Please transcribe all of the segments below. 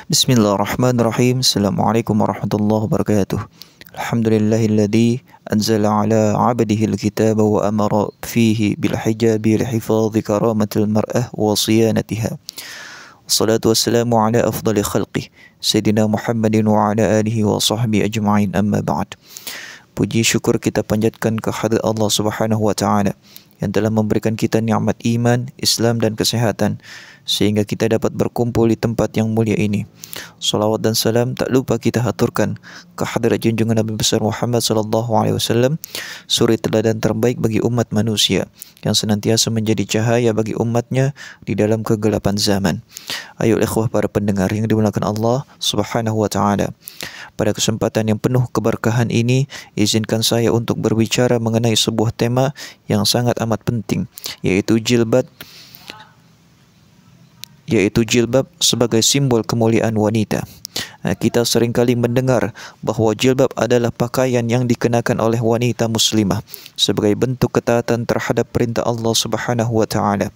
Bismillahirrahmanirrahim. Assalamualaikum warahmatullahi wabarakatuh. Alhamdulillahilladzi anzala ala 'abdihi al-kitaba wa amara fihi bil hijabi li hifadhi karamatil mar'ah wa siyanatiha. Wassalatu wassalamu ala afdali khalqih Sayyidina Muhammadin wa ala alihi wa sahbihi ajma'in, amma ba'd. Puji syukur kita panjatkan kehadirat Allah Subhanahu wa taala yang telah memberikan kita nikmat iman, Islam dan kesehatan sehingga kita dapat berkumpul di tempat yang mulia ini. Salawat dan salam tak lupa kita haturkan kehadirat junjungan Nabi besar Muhammad sallallahu alaihi wasallam, suri teladan terbaik bagi umat manusia yang senantiasa menjadi cahaya bagi umatnya di dalam kegelapan zaman. Ayo ikhwah para pendengar yang dimuliakan Allah Subhanahu wa taala. Pada kesempatan yang penuh keberkahan ini, izinkan saya untuk berbicara mengenai sebuah tema yang sangat amat penting, yaitu jilbab sebagai simbol kemuliaan wanita. Kita seringkali mendengar bahawa jilbab adalah pakaian yang dikenakan oleh wanita muslimah sebagai bentuk ketaatan terhadap perintah Allah Subhanahu wa taala.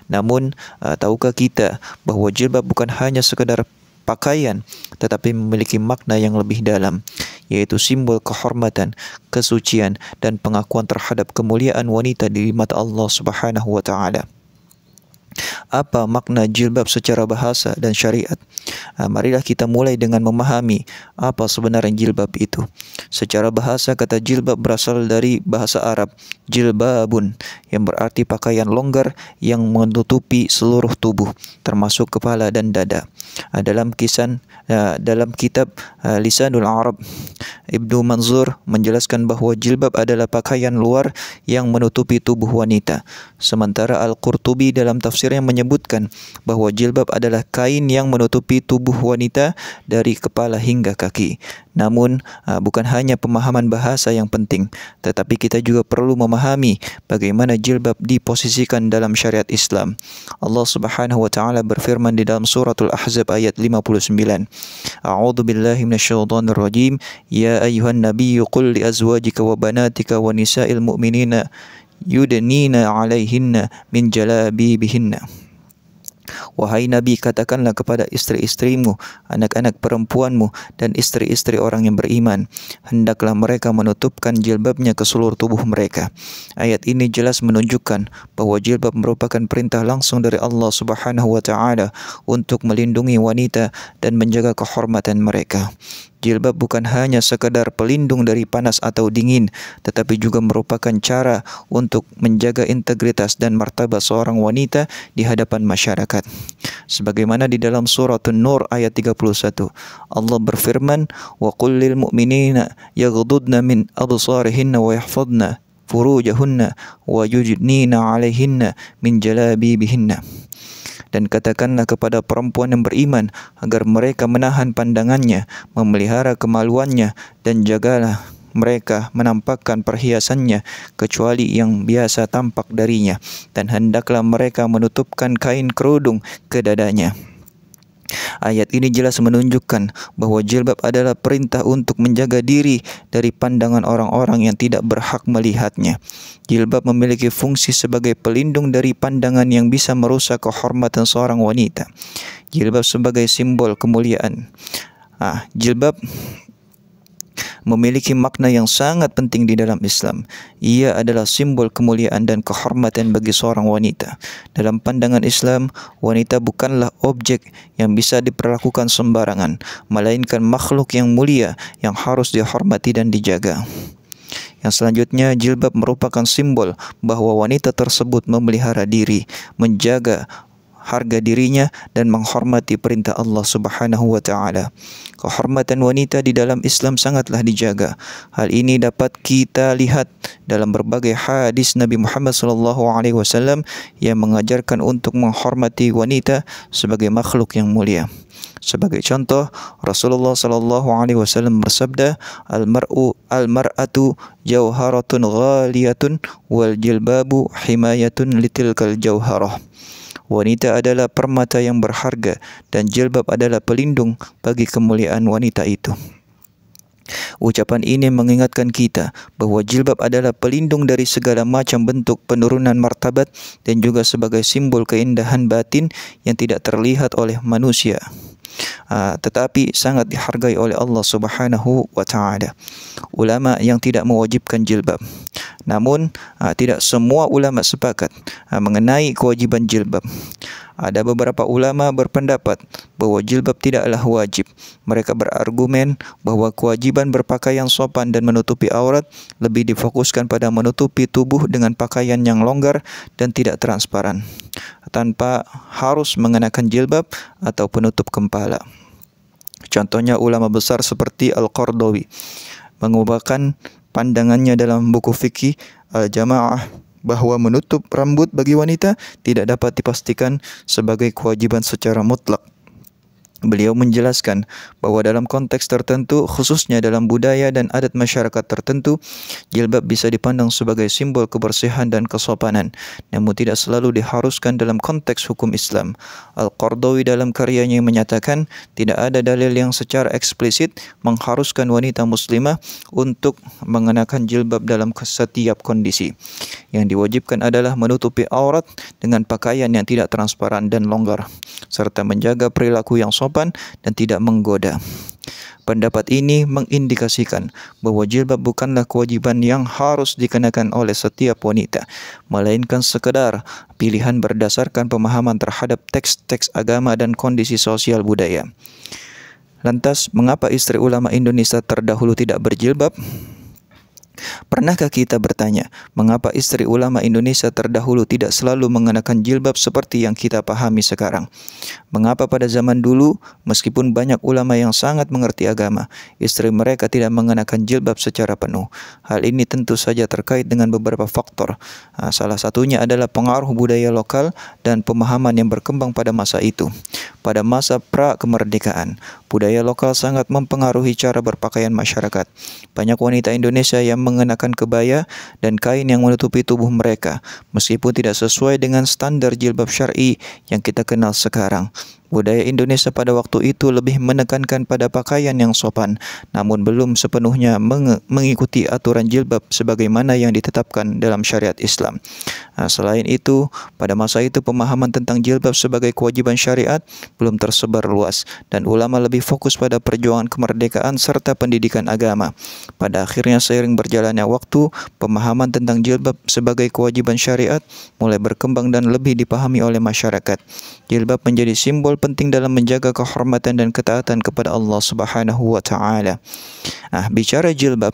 Namun, tahukah kita bahawa jilbab bukan hanya sekadar pakaian tetapi memiliki makna yang lebih dalam, yaitu simbol kehormatan, kesucian dan pengakuan terhadap kemuliaan wanita di mata Allah Subhanahu wa taala. Apa makna jilbab secara bahasa dan syariat? Marilah kita mulai dengan memahami apa sebenarnya jilbab itu. Secara bahasa, kata jilbab berasal dari bahasa Arab jilbabun, yang berarti pakaian longgar yang menutupi seluruh tubuh termasuk kepala dan dada. Dalam kitab Lisanul Arab, Ibnu Manzur menjelaskan bahawa jilbab adalah pakaian luar yang menutupi tubuh wanita. Sementara Al-Qurtubi dalam tafsirnya menyebutkan bahawa jilbab adalah kain yang menutupi tubuh wanita dari kepala hingga kaki. Namun, bukan hanya pemahaman bahasa yang penting, tetapi kita juga perlu memahami bagaimana jilbab diposisikan dalam syariat Islam. Allah Subhanahu wa taala berfirman di dalam suratul Ahzab ayat 59. A'udzu billahi minasyaitonir rajim. Ya ayyuhan nabiyyu qul li azwajika wa banatika wa nisa'il mu'minina yudnina 'alaihinna min jalabibihinna. Wahai Nabi, katakanlah kepada isteri-istrimu, anak-anak perempuanmu dan isteri-isteri orang yang beriman, hendaklah mereka menutupkan jilbabnya ke seluruh tubuh mereka. Ayat ini jelas menunjukkan bahawa jilbab merupakan perintah langsung dari Allah Subhanahu wa taala untuk melindungi wanita dan menjaga kehormatan mereka. Jilbab bukan hanya sekadar pelindung dari panas atau dingin, tetapi juga merupakan cara untuk menjaga integritas dan martabat seorang wanita di hadapan masyarakat. Sebagaimana di dalam surah An-Nur ayat 31, Allah berfirman, "Wa qul lil mu'minina yaghdudna min absarihinna wa yahfadna furujahunna wa yujnina 'alaihinna min jalabibihinna." Dan katakanlah kepada perempuan yang beriman agar mereka menahan pandangannya, memelihara kemaluannya, dan jagalah mereka menampakkan perhiasannya kecuali yang biasa tampak darinya, dan hendaklah mereka menutupkan kain kerudung ke dadanya. Ayat ini jelas menunjukkan bahawa jilbab adalah perintah untuk menjaga diri dari pandangan orang-orang yang tidak berhak melihatnya. Jilbab memiliki fungsi sebagai pelindung dari pandangan yang bisa merusak kehormatan seorang wanita. Jilbab sebagai simbol kemuliaan. Jilbab memiliki makna yang sangat penting di dalam Islam. Ia adalah simbol kemuliaan dan kehormatan bagi seorang wanita. Dalam pandangan Islam, wanita bukanlah objek yang bisa diperlakukan sembarangan, melainkan makhluk yang mulia yang harus dihormati dan dijaga. Yang selanjutnya, jilbab merupakan simbol bahawa wanita tersebut memelihara diri, menjaga harga dirinya dan menghormati perintah Allah Subhanahu wa taala. Kehormatan wanita di dalam Islam sangatlah dijaga. Hal ini dapat kita lihat dalam berbagai hadis Nabi Muhammad sallallahu alaihi wasallam yang mengajarkan untuk menghormati wanita sebagai makhluk yang mulia. Sebagai contoh, Rasulullah sallallahu alaihi wasallam bersabda, "Al-mar'atu jawharatun ghaliyatun wal jilbabu himayatun litilkal jawharah." Wanita adalah permata yang berharga dan jilbab adalah pelindung bagi kemuliaan wanita itu. Ucapan ini mengingatkan kita bahawa jilbab adalah pelindung dari segala macam bentuk penurunan martabat dan juga sebagai simbol keindahan batin yang tidak terlihat oleh manusia. tetapi sangat dihargai oleh Allah Subhanahu wa taala. Ulama yang tidak mewajibkan jilbab. Namun tidak semua ulama sepakat mengenai kewajiban jilbab. Ada beberapa ulama berpendapat bahwa jilbab tidaklah wajib. Mereka berargumen bahwa kewajiban berpakaian sopan dan menutupi aurat lebih difokuskan pada menutupi tubuh dengan pakaian yang longgar dan tidak transparan, tanpa harus mengenakan jilbab atau penutup kepala. Contohnya ulama besar seperti Al-Qardawi mengubahkan pandangannya dalam buku fikih Al-Jamaah bahwa menutup rambut bagi wanita tidak dapat dipastikan sebagai kewajiban secara mutlak. Beliau menjelaskan bahwa dalam konteks tertentu, khususnya dalam budaya dan adat masyarakat tertentu, jilbab bisa dipandang sebagai simbol kebersihan dan kesopanan, namun tidak selalu diharuskan dalam konteks hukum Islam. Al-Qardawi dalam karyanya menyatakan tidak ada dalil yang secara eksplisit mengharuskan wanita muslimah untuk mengenakan jilbab dalam setiap kondisi. Yang diwajibkan adalah menutupi aurat dengan pakaian yang tidak transparan dan longgar, serta menjaga perilaku yang sopan dan tidak menggoda. Pendapat ini mengindikasikan bahwa jilbab bukanlah kewajiban yang harus dikenakan oleh setiap wanita, melainkan sekedar pilihan berdasarkan pemahaman terhadap teks-teks agama dan kondisi sosial budaya. Lantas, mengapa istri ulama Indonesia terdahulu tidak berjilbab? Pernahkah kita bertanya, mengapa istri ulama Indonesia terdahulu tidak selalu mengenakan jilbab seperti yang kita pahami sekarang? Mengapa pada zaman dulu, meskipun banyak ulama yang sangat mengerti agama, istri mereka tidak mengenakan jilbab secara penuh? Hal ini tentu saja terkait dengan beberapa faktor. Salah satunya adalah pengaruh budaya lokal dan pemahaman yang berkembang pada masa itu. Pada masa pra-kemerdekaan, budaya lokal sangat mempengaruhi cara berpakaian masyarakat. Banyak wanita Indonesia yang mengenakan kebaya dan kain yang menutupi tubuh mereka, meskipun tidak sesuai dengan standar jilbab syar'i yang kita kenal sekarang. Budaya Indonesia pada waktu itu lebih menekankan pada pakaian yang sopan, namun belum sepenuhnya mengikuti aturan jilbab sebagaimana yang ditetapkan dalam syariat Islam. Selain itu, pada masa itu pemahaman tentang jilbab sebagai kewajiban syariat belum tersebar luas, dan ulama lebih fokus pada perjuangan kemerdekaan serta pendidikan agama. Pada akhirnya, seiring berjalannya waktu, pemahaman tentang jilbab sebagai kewajiban syariat mulai berkembang dan lebih dipahami oleh masyarakat. Jilbab menjadi simbol penting dalam menjaga kehormatan dan ketaatan kepada Allah Subhanahu wa taala. Bicara jilbab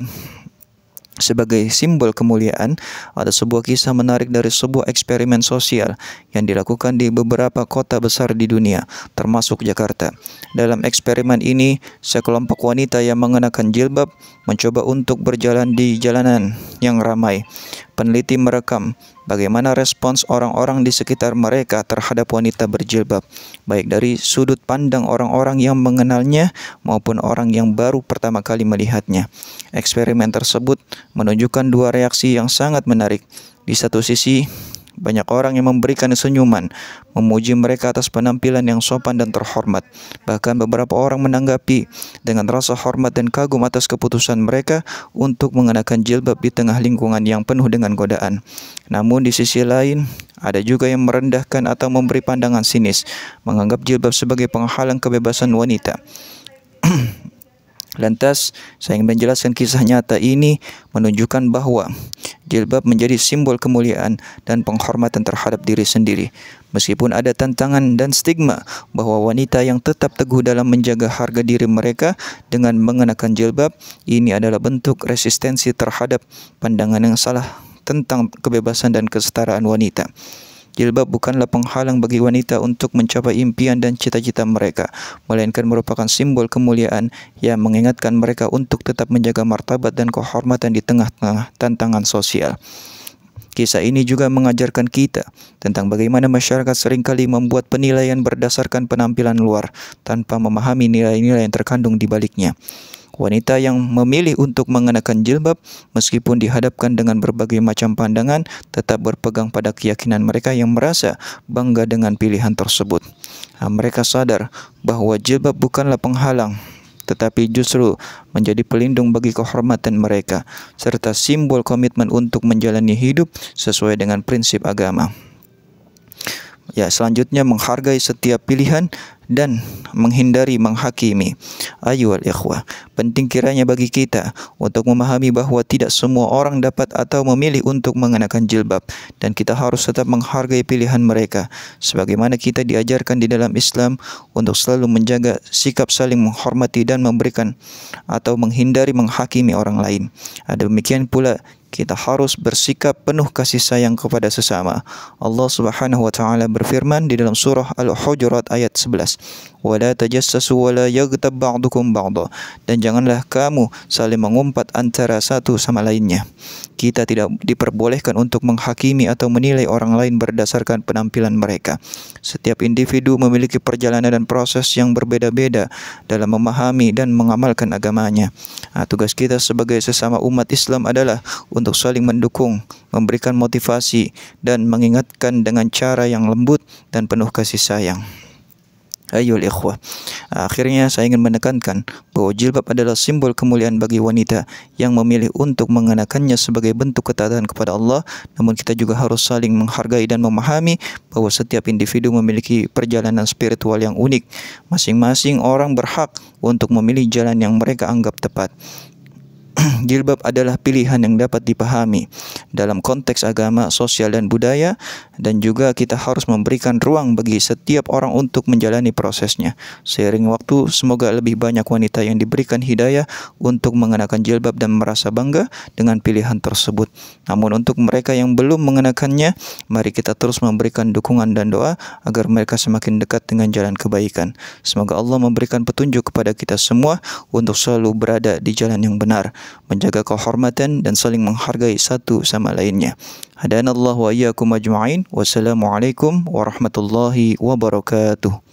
sebagai simbol kemuliaan, ada sebuah kisah menarik dari sebuah eksperimen sosial yang dilakukan di beberapa kota besar di dunia, termasuk Jakarta. Dalam eksperimen ini, sekelompok wanita yang mengenakan jilbab mencoba untuk berjalan di jalanan yang ramai. Peneliti merekam bagaimana respons orang-orang di sekitar mereka terhadap wanita berjilbab, baik dari sudut pandang orang-orang yang mengenalnya maupun orang yang baru pertama kali melihatnya. Eksperimen tersebut menunjukkan dua reaksi yang sangat menarik. Di satu sisi, banyak orang yang memberikan senyuman, memuji mereka atas penampilan yang sopan dan terhormat. Bahkan beberapa orang menanggapi dengan rasa hormat dan kagum atas keputusan mereka untuk mengenakan jilbab di tengah lingkungan yang penuh dengan godaan. Namun di sisi lain, ada juga yang merendahkan atau memberi pandangan sinis, menganggap jilbab sebagai penghalang kebebasan wanita. Lantas, saya ingin menjelaskan kisah nyata ini menunjukkan bahwa jilbab menjadi simbol kemuliaan dan penghormatan terhadap diri sendiri. Meskipun ada tantangan dan stigma bahwa wanita yang tetap teguh dalam menjaga harga diri mereka dengan mengenakan jilbab, ini adalah bentuk resistensi terhadap pandangan yang salah tentang kebebasan dan kesetaraan wanita. Jilbab bukanlah penghalang bagi wanita untuk mencapai impian dan cita-cita mereka, melainkan merupakan simbol kemuliaan yang mengingatkan mereka untuk tetap menjaga martabat dan kehormatan di tengah-tengah tantangan sosial. Kisah ini juga mengajarkan kita tentang bagaimana masyarakat seringkali membuat penilaian berdasarkan penampilan luar tanpa memahami nilai-nilai yang terkandung di baliknya. Wanita yang memilih untuk mengenakan jilbab meskipun dihadapkan dengan berbagai macam pandangan tetap berpegang pada keyakinan mereka yang merasa bangga dengan pilihan tersebut. Mereka sadar bahwa jilbab bukanlah penghalang, tetapi justru menjadi pelindung bagi kehormatan mereka serta simbol komitmen untuk menjalani hidup sesuai dengan prinsip agama. Selanjutnya, menghargai setiap pilihan dan menghindari menghakimi. Ayyuhal ikhwah, penting kiranya bagi kita untuk memahami bahwa tidak semua orang dapat atau memilih untuk mengenakan jilbab, dan kita harus tetap menghargai pilihan mereka sebagaimana kita diajarkan di dalam Islam untuk selalu menjaga sikap saling menghormati dan memberikan atau menghindari menghakimi orang lain. Demikian pula kita harus bersikap penuh kasih sayang kepada sesama. Allah Subhanahu wa taala berfirman di dalam surah Al-Hujurat ayat 11, "Wala tajassasu wala yaghtab ba'dukum ba'dha." Dan janganlah kamu saling mengumpat antara satu sama lainnya. Kita tidak diperbolehkan untuk menghakimi atau menilai orang lain berdasarkan penampilan mereka. Setiap individu memiliki perjalanan dan proses yang berbeda-beda dalam memahami dan mengamalkan agamanya. Tugas kita sebagai sesama umat Islam adalah untuk saling mendukung, memberikan motivasi, dan mengingatkan dengan cara yang lembut dan penuh kasih sayang. Ayyuhal ikhwah, akhirnya saya ingin menekankan bahwa jilbab adalah simbol kemuliaan bagi wanita yang memilih untuk mengenakannya sebagai bentuk ketaatan kepada Allah. Namun kita juga harus saling menghargai dan memahami bahwa setiap individu memiliki perjalanan spiritual yang unik. Masing-masing orang berhak untuk memilih jalan yang mereka anggap tepat. Jilbab adalah pilihan yang dapat dipahami dalam konteks agama, sosial, dan budaya, dan juga kita harus memberikan ruang bagi setiap orang untuk menjalani prosesnya. Seiring waktu, semoga lebih banyak wanita yang diberikan hidayah untuk mengenakan jilbab dan merasa bangga dengan pilihan tersebut. Namun untuk mereka yang belum mengenakannya, mari kita terus memberikan dukungan dan doa agar mereka semakin dekat dengan jalan kebaikan. Semoga Allah memberikan petunjuk kepada kita semua untuk selalu berada di jalan yang benar, menjaga kehormatan dan saling menghargai satu sama lainnya. Hadanallahu wa iyyakum ajma'in. Wassalamualaikum warahmatullahi wabarakatuh.